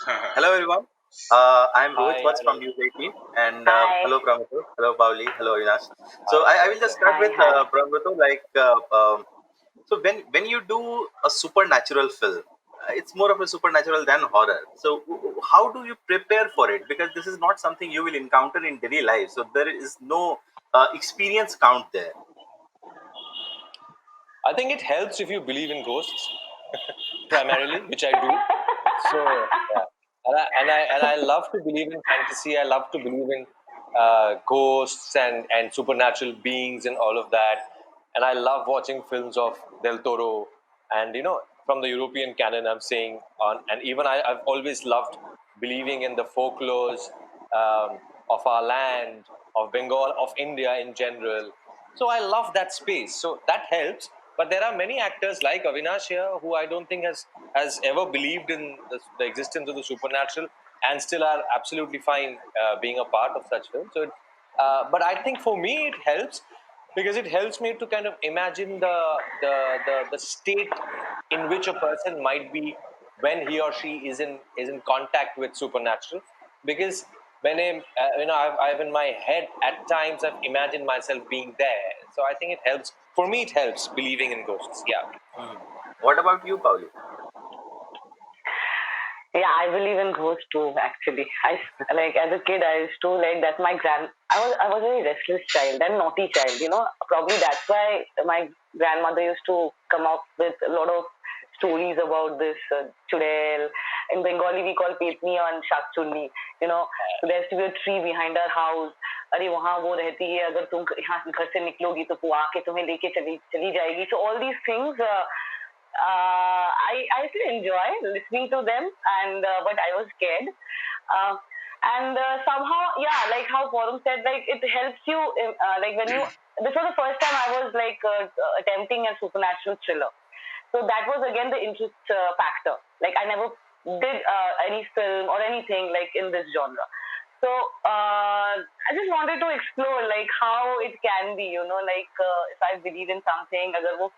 Hello everyone. I'm Rohit Hi, Vats from Rohit. News 18 and Hi, hello Parambrata, hello Paoli, hello Avinash. Hi, So I will hi, just hi. start hi, with hi. Parambrata. So when you do a supernatural film, it's more of a supernatural than horror. So how do you prepare for it? Because this is not something you will encounter in daily life. So there is no experience count there. I think it helps if you believe in ghosts primarily, which I do. So yeah, and I love to believe in fantasy. I love to believe in ghosts and supernatural beings and all of that. And I love watching films of Del Toro, and from the European canon. I'm saying on, and even I've always loved believing in the folklores of our land, of Bengal, of India in general. So I love that space. So that helps. But there are many actors like Avinash here who I don't think has ever believed in the existence of the supernatural and still are absolutely fine being a part of such films. But I think for me it helps because it helps me to kind of imagine the state in which a person might be when he or she is in contact with supernatural. Because when I've in my head at times I've imagined myself being there. So I think it helps. For me, it helps believing in ghosts. Yeah. Hmm. What about you, Paoli? Yeah, I believe in ghosts too. Actually, like as a kid, I used to like that. I was a very restless child and naughty child. Probably that's why my grandmother used to come up with a lot of stories about this chudel. In Bengali, we call petni and shakchunni. So there used to be a tree behind our house. अरे वहाँ वो रहती है अगर तुम यहाँ घर से निकलोगी तो वो आके तुम्हें लेके चली चली जाएगी. So all these things I still enjoy listening to them, and but I was scared. And somehow, yeah, like how Forum said, like it helps you, like when you. This was the first time I was like attempting a supernatural thriller. So that was again the interest factor. Like I never did any film or anything like in this genre. So I just wanted to explore like how it can be, like if I believe in something, अगर वो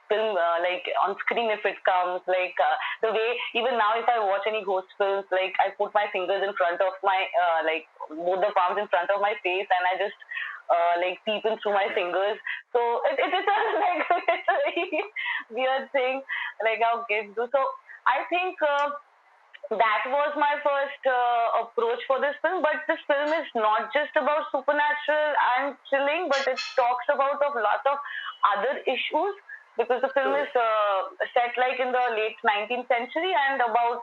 film like on screen if it comes like the way even now if I watch any ghost films like I put my fingers in front of my like both the palms in front of my face and I just like peep in through my fingers. So it is a like it's a very weird thing like how kids do. So I think that was my first approach for this film. But this film is not just about supernatural and chilling, but it talks about a lot of other issues because the film True. is set like in the late 19th century and about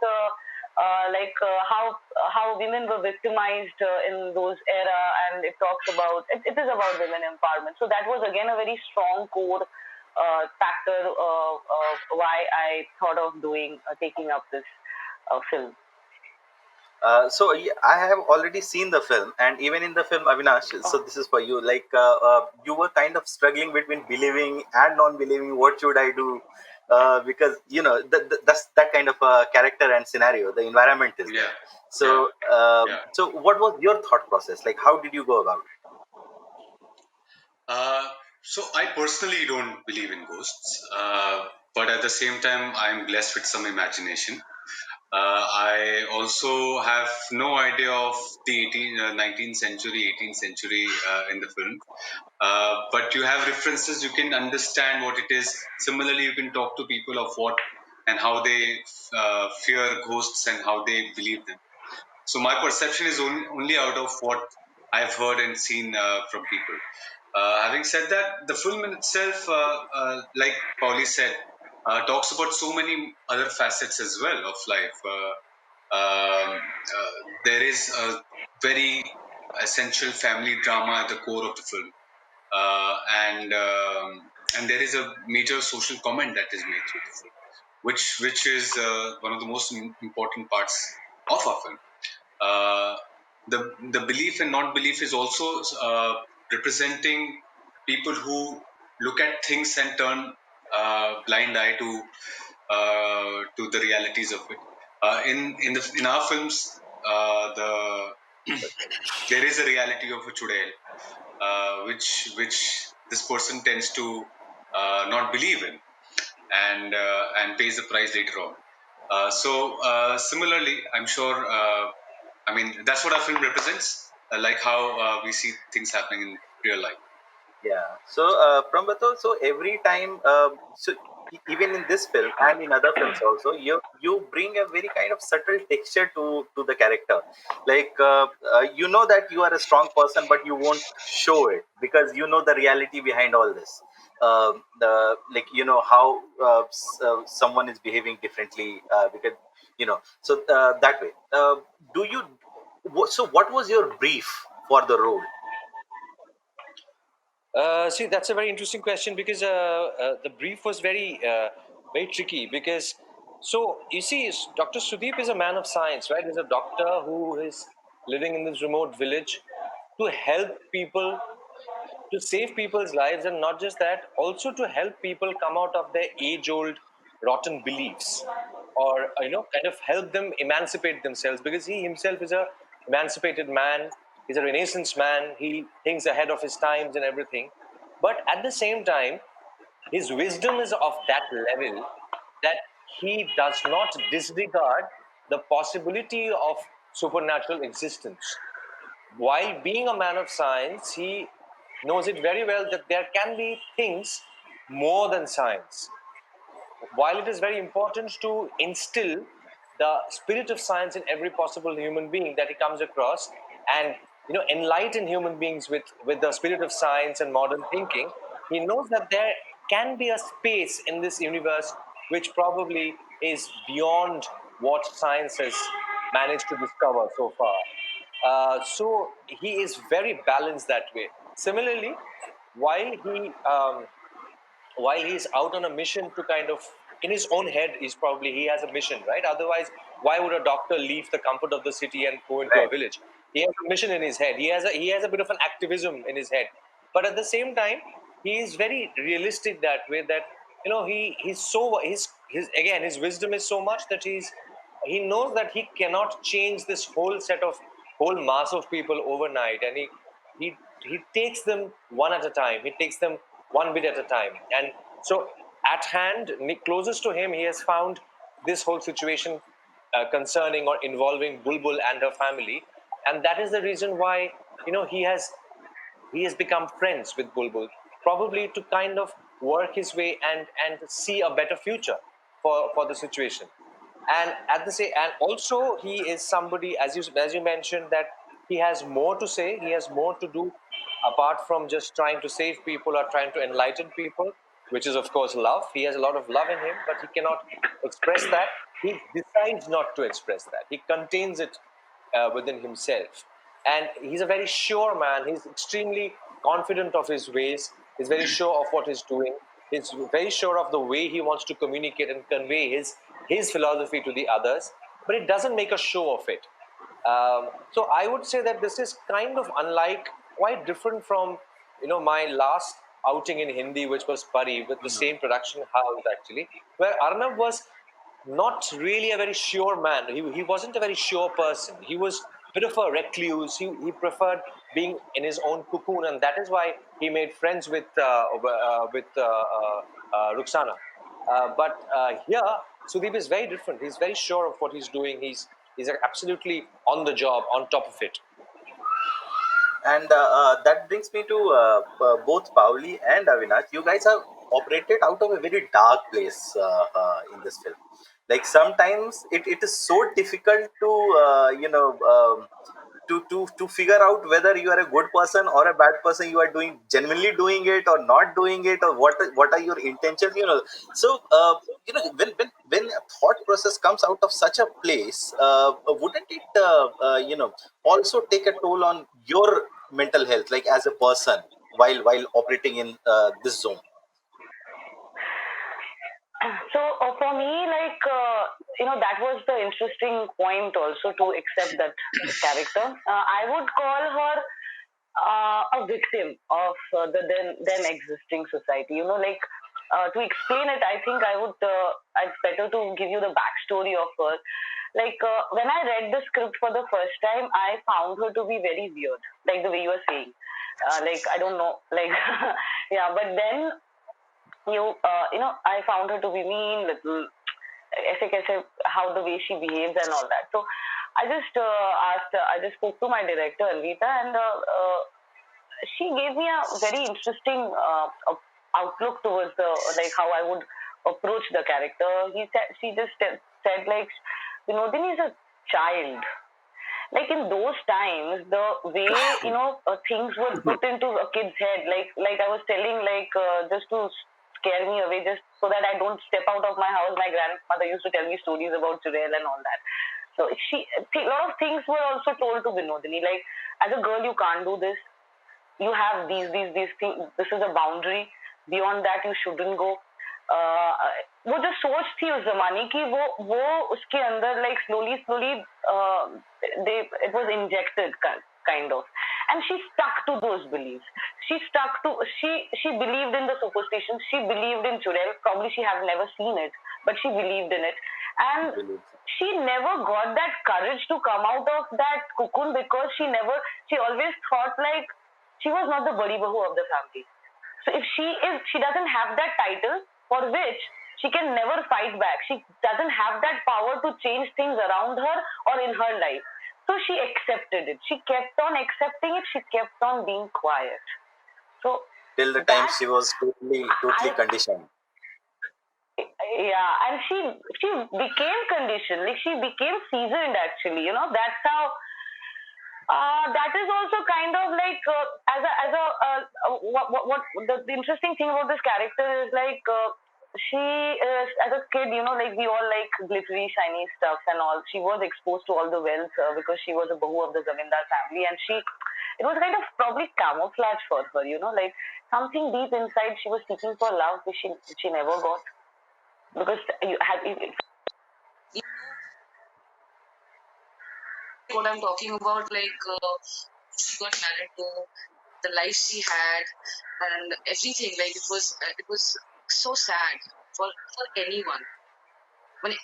how women were victimized in those era, and it talks about it is about women empowerment. So that was again a very strong core factor why I thought of doing taking up this film. So yeah, I have already seen the film, and even in the film, Avinash. So Oh, this is for you. Like you were kind of struggling between believing and non-believing. What should I do? Because that's that kind of character and scenario. The environment is Yeah, there. yeah, So yeah. what was your thought process? Like, how did you go about it? Uh, so I personally don't believe in ghosts, but at the same time, I'm blessed with some imagination. I also have no idea of the 19th century, 18th century in the film. But you have references, you can understand what it is. Similarly, you can talk to people of what and how they fear ghosts and how they believe them. So my perception is only out of what I've heard and seen from people. Having said that, the film in itself, like Pauli said, talks about so many other facets as well of life. There is a very essential family drama at the core of the film, and there is a major social comment that is made through the film, which is one of the most important parts of our film. Uh, the belief and not belief is also representing people who look at things and turn blind eye to the realities of it. In our films, there is a reality of a chudel, which this person tends to not believe in, and pays the price later on. Similarly, I'm sure. I mean, that's what our film represents, like how we see things happening in real life. Yeah. So, Prambhato, so every time, even in this film and in other films also, you bring a very kind of subtle texture to the character. Like, you know that you are a strong person, but you won't show it because you know the reality behind all this. The like you know how someone is behaving differently because so that way. Do you? So, what was your brief for the role? See, that's a very interesting question because the brief was very tricky. Because, so you see, Dr. Sudeep is a man of science, right? He's a doctor who is living in this remote village to help people, to save people's lives, and not just that, also to help people come out of their age-old rotten beliefs, or kind of help them emancipate themselves, because he himself is a emancipated man. He's a renaissance man. He thinks ahead of his times and everything. But at the same time, his wisdom is of that level that he does not disregard the possibility of supernatural existence. While being a man of science, he knows it very well that there can be things more than science. While it is very important to instill the spirit of science in every possible human being that he comes across, and enlighten human beings with the spirit of science and modern thinking, he knows that there can be a space in this universe which probably is beyond what science has managed to discover so far. So he is very balanced that way. Similarly, while he's out on a mission to kind of, in his own head, he's probably, he has a mission, right? Otherwise, why would a doctor leave the comfort of the city and go into a Right. village? He has a mission in his head. He has a bit of an activism in his head. But at the same time, he is very realistic that way, that he's so his again, his wisdom is so much that he knows that he cannot change this whole mass of people overnight, and he takes them one at a time. He takes them one bit at a time. And so, at hand, closest to him, he has found this whole situation concerning or involving Bulbbul and her family, and that is the reason why he has become friends with Bulbbul, probably to kind of work his way and see a better future for the situation. And at the same, and also he is somebody, as you mentioned, that he has more to say, he has more to do, apart from just trying to save people or trying to enlighten people, which is of course love. He has a lot of love in him, but he cannot express that. He decides not to express that. He contains it within himself. And he's a very sure man. He's extremely confident of his ways. He's very sure of what he's doing. He's very sure of the way he wants to communicate and convey his philosophy to the others. But it doesn't make a show of it. So I would say that this is kind of unlike, quite different from my last outing in Hindi, which was Pari, with the Mhm. same production house actually, where Arnab was not really a very sure man. He wasn't a very sure person. He was a bit of a recluse. He preferred being in his own cocoon, and that is why he made friends with Ruxana. But here, Sudeep is very different. He's very sure of what he's doing. He's absolutely on the job, on top of it. And that brings me to both Paoli and Avinash. You guys have operated out of a very dark place in this film. Like sometimes it is so difficult to to figure out whether you are a good person or a bad person. You are doing genuinely doing it or not doing it, or what are your intentions? So when a thought process comes out of such a place, wouldn't it also take a toll on your mental health, like as a person, while operating in this zone? So for me, like that was the interesting point also, to accept that character. I would call her a victim of the then existing society. Like to explain it, I think it's better to give you the backstory of her. Like when I read the script for the first time, I found her to be very weird, like the way you were saying. Like I don't know, like yeah. But then I found her to be mean, little ऐसे कैसे, how the way she behaves and all that. So I just spoke to my director Alvita, and she gave me a very interesting outlook towards the, like, how I would approach the character. She just said, like, Vinodini is a child. Like, in those times, the way, things were put into a kid's head, like I was telling, like, just to scare me away, just so that I don't step out of my house. My grandmother used to tell me stories about Churel and all that. So a lot of things were also told to Vinodini, like, as a girl you can't do this, you have these things, this is a boundary, beyond that you shouldn't go. वो जो सोच थी उस जमाने की, वो उसके अंदर, like, slowly they it was injected, kind of, and she stuck to those beliefs. She believed in the superstitions, she believed in Churel. Probably she had never seen it, but she believed in it, and she never got that courage to come out of that cocoon, because she always thought, like, she was not the badi bahu of the family. So if she doesn't have that title, for which she can never fight back. She doesn't have that power to change things around her or in her life. So she accepted it. She kept on accepting it. She kept on being quiet. So Till the time that she was totally I conditioned. yeah, and she became conditioned. Like, she became seasoned. Actually, that's how. That is also kind of like, what the interesting thing about this character is, like, she is, as a kid, like, we all like glittery, shiny stuff and all. She was exposed to all the wealth, because she was a bahu of the zamindar family, and it was kind of probably camouflage for her, like, something deep inside she was seeking for love, which she never got, because you had. What I'm talking about, like, she got married to, the life she had, and everything. Like, it was so sad for anyone. When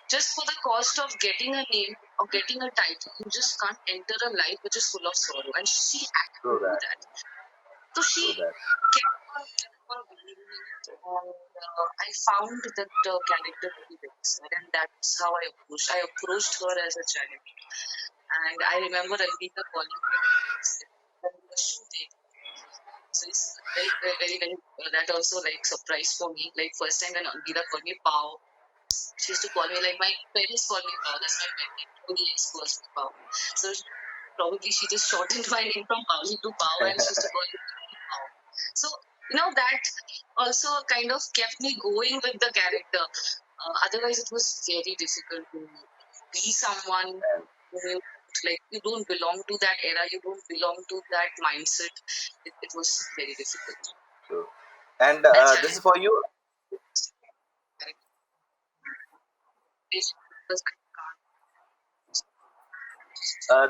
just for the cost of getting a name or getting a title, you just can't enter a life which is full of sorrow, and she had to True do that. that. So she True that. kept on believing in it, and I found that character very very sad, and that's how I approached her as a child. And I remember Anvita calling me when we were shooting. So it's very, that also, like, surprise for me. Like, first time when Anvita called me Pao, she used to call me, like, my parents call me Pao. That's my pet name. Only ex calls me Pao. So probably she just shortened my name from Paoli to Pao, and she used to call me Pao. So that also kind of kept me going with the character. Otherwise, it was very difficult to be someone who, like, you don't belong to that era, you don't belong to that mindset. It was very difficult. True. And That's this is for you.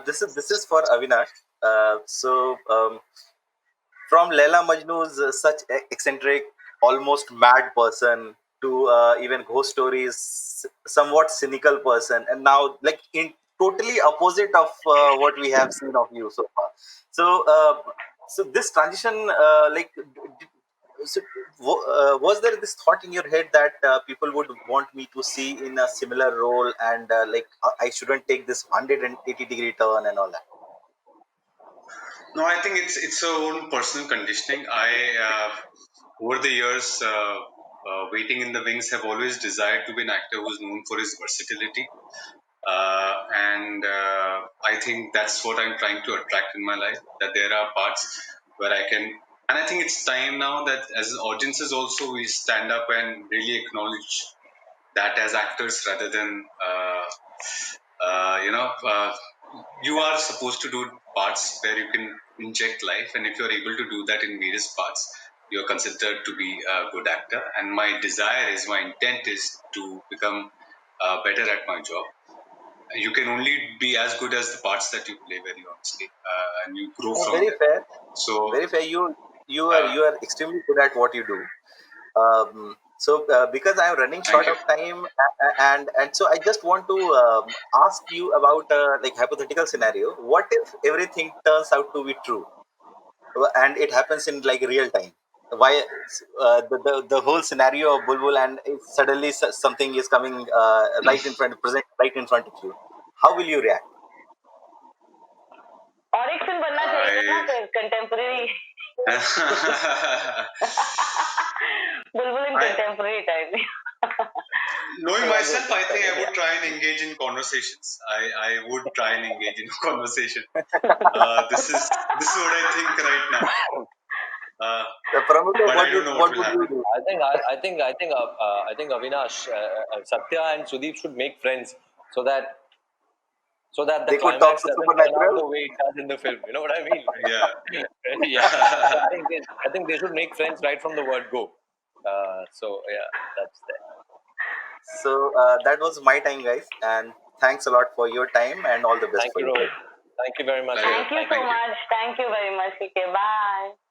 This is for Avinash. From Leila Majnu's such eccentric, almost mad person to even ghost stories, somewhat cynical person, and now, like, in totally opposite of what we have seen of you so far. So this transition, like, so, was there this thought in your head that people would want me to see in a similar role, and like, I shouldn't take this 180-degree turn and all that? No, I think it's our own personal conditioning. I over the years, waiting in the wings, have always desired to be an actor who's known for his versatility, and I think that's what I'm trying to attract in my life. That there are parts where I can, and I think it's time now that as audiences also we stand up and really acknowledge that as actors rather than you are supposed to do parts where you can inject life, and if you're able to do that in various parts, you're considered to be a good actor. And my intent is to become better at my job. You can only be as good as the parts that you play, very honestly, and you grow from Very there. fair. So Very fair. You are uh, you are extremely good at what you do. Because I am running thank short you. of time, and so I just want to ask you about, like, hypothetical scenario. What if everything turns out to be true, and it happens in, like, real time? why the whole scenario of Bulbul, and if suddenly something is coming right in front, present right in front of you, how will you react? और एक film बनना चाहिए ना I फिर contemporary Bulbul in I contemporary time knowing I was myself, joking, I think sorry, I would yeah. try and engage in conversations. I would try and engage in conversation. This is what I think right now. Parambrata, But I don't know what what will would you happen. do? I think Avinash, Satya and Sudeep should make friends so that the They could talk climax to doesn't turn out supernatural. the way it does in the film. You know what I mean? Yeah. Yeah. So I think they should make friends right from the word go. So yeah, that's that. So that was my time, guys, and thanks a lot for your time and all the best Thank for you, you. Rohit. Thank you very much, Pleasure. Rohit. Thank you Thank so you. much. Thank you very much. Okay, bye.